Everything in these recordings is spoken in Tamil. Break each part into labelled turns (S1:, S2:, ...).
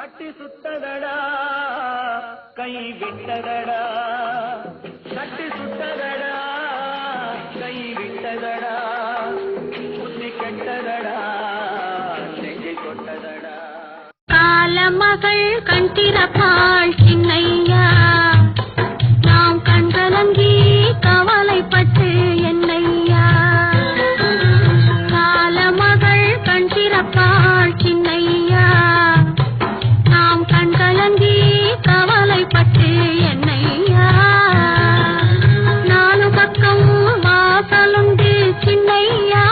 S1: கட்டி சுத்ததடா கை விட்டதடா, கட்டி சுத்ததடா கை விட்டதடா, புத்தி கெட்டதடா நெஞ்சை தொட்டதடா.
S2: காலமகள் கண் திறப்பாள் சின்னையா, நாம் கண்கலங்கி கவலைப்பட்டு என்னையா. காலமகள் கண் திறப்பாள் சின்னையா, நாம் கண்கலங்கி கவலைப்பட்டு என்னையா. நாலு பக்கம் வாசலுண்டு சின்னையா,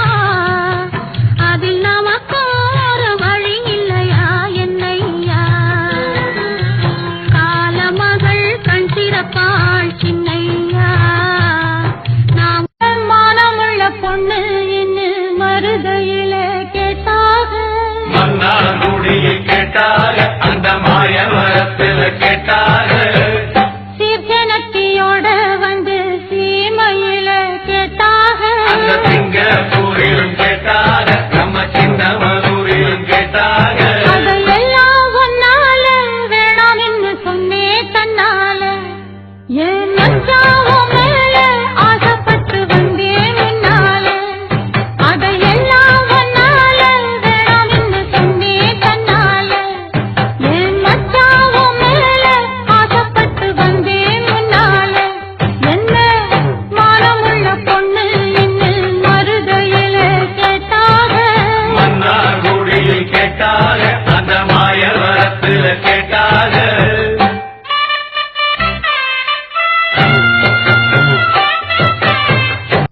S2: அதில் நமக்கு ஒரு வழி இல்லையா என்னையா. காலமகள் கண் திறப்பாள் சின்னையா, நாம் மானமுள்ள பொண்ணு இன்னு மருதையில கேட்டாக,
S3: மன்னார்குடியில் கேட்டாக